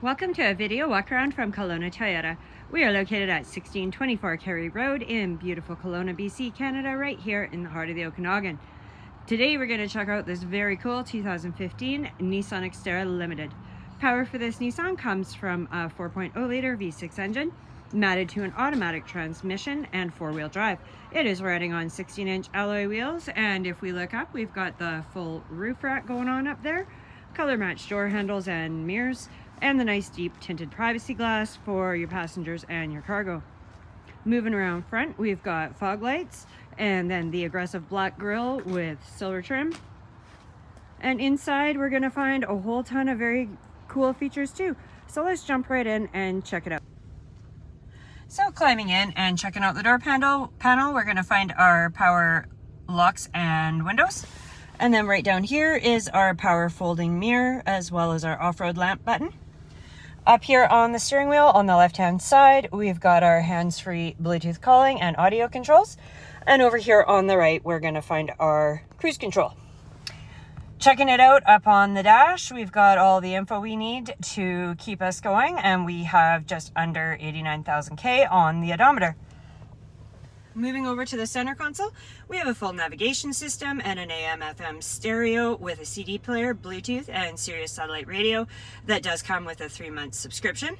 Welcome to a video walk around from Kelowna Toyota. We are located at 1624 Carey Road in beautiful Kelowna, BC, Canada, right here in the heart of the Okanagan. Today we're going to check out this very cool 2015 Nissan Xterra Limited. Power for this Nissan comes from a 4.0 liter V6 engine, matted to an automatic transmission and four-wheel drive. It is riding on 16-inch alloy wheels, and if we look up, we've got the full roof rack going on up there, color matched door handles and mirrors, and the nice deep tinted privacy glass for your passengers and your cargo. Moving around front, we've got fog lights and then the aggressive black grille with silver trim. And inside we're going to find a whole ton of very cool features too. So let's jump right in and check it out. So climbing in and checking out the door panel, we're going to find our power locks and windows. And then right down here is our power folding mirror, as well as our off-road lamp button. Up here on the steering wheel on the left-hand side, we've got our hands-free Bluetooth calling and audio controls. And over here on the right, we're going to find our cruise control. Checking it out up on the dash, we've got all the info we need to keep us going, and we have just under 89,000 K on the odometer. Moving over to the center console, we have a full navigation system and an AM/FM stereo with a CD player, Bluetooth, and Sirius satellite radio that does come with a 3-month subscription.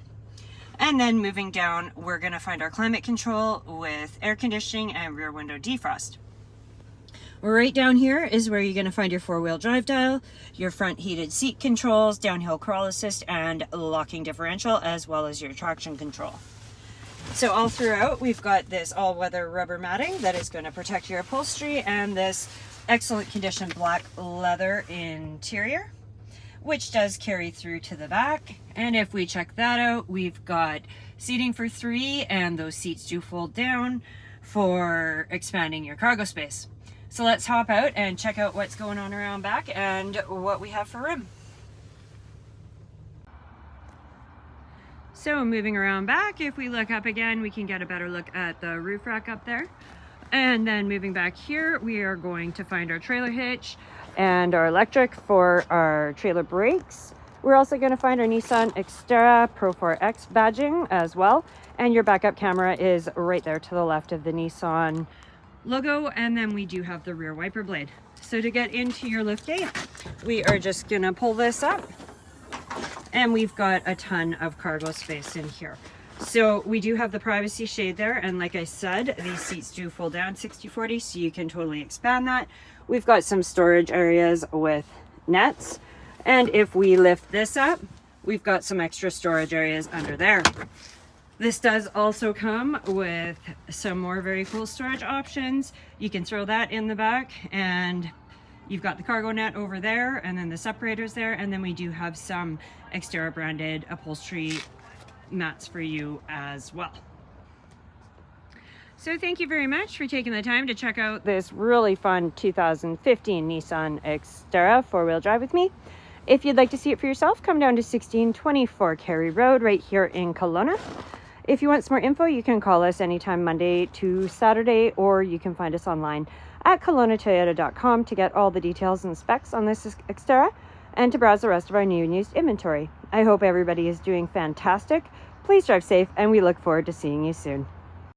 And then moving down, we're going to find our climate control with air conditioning and rear window defrost. Right down here is where you're going to find your four-wheel drive dial, your front heated seat controls, downhill crawl assist, and locking differential, as well as your traction control. So all throughout, we've got this all-weather rubber matting that is going to protect your upholstery, and this excellent condition black leather interior, which does carry through to the back. And if we check that out, we've got seating for 3, and those seats do fold down for expanding your cargo space. So let's hop out and check out what's going on around back and what we have for room. So moving around back, if we look up again, we can get a better look at the roof rack up there. And then moving back here, we are going to find our trailer hitch and our electric for our trailer brakes. We're also going to find our Nissan Xterra Pro 4X badging as well. And your backup camera is right there to the left of the Nissan logo. And then we do have the rear wiper blade. So to get into your liftgate, we are just going to pull this up. And we've got a ton of cargo space in here. So we do have the privacy shade there. And like I said, these seats do fold down 60/40, so you can totally expand that. We've got some storage areas with nets. And if we lift this up, we've got some extra storage areas under there. This does also come with some more very cool storage options. You can throw that in the back, and you've got the cargo net over there, and then the separators there, and then we do have some Xterra branded upholstery mats for you as well. So thank you very much for taking the time to check out this really fun 2015 Nissan Xterra four-wheel drive with me. If you'd like to see it for yourself, come down to 1624 Carey Road right here in Kelowna. If you want some more info, you can call us anytime Monday to Saturday, or you can find us online at KelownaToyota.com to get all the details and specs on this Xterra and to browse the rest of our new and used inventory. I hope everybody is doing fantastic. Please drive safe, and we look forward to seeing you soon.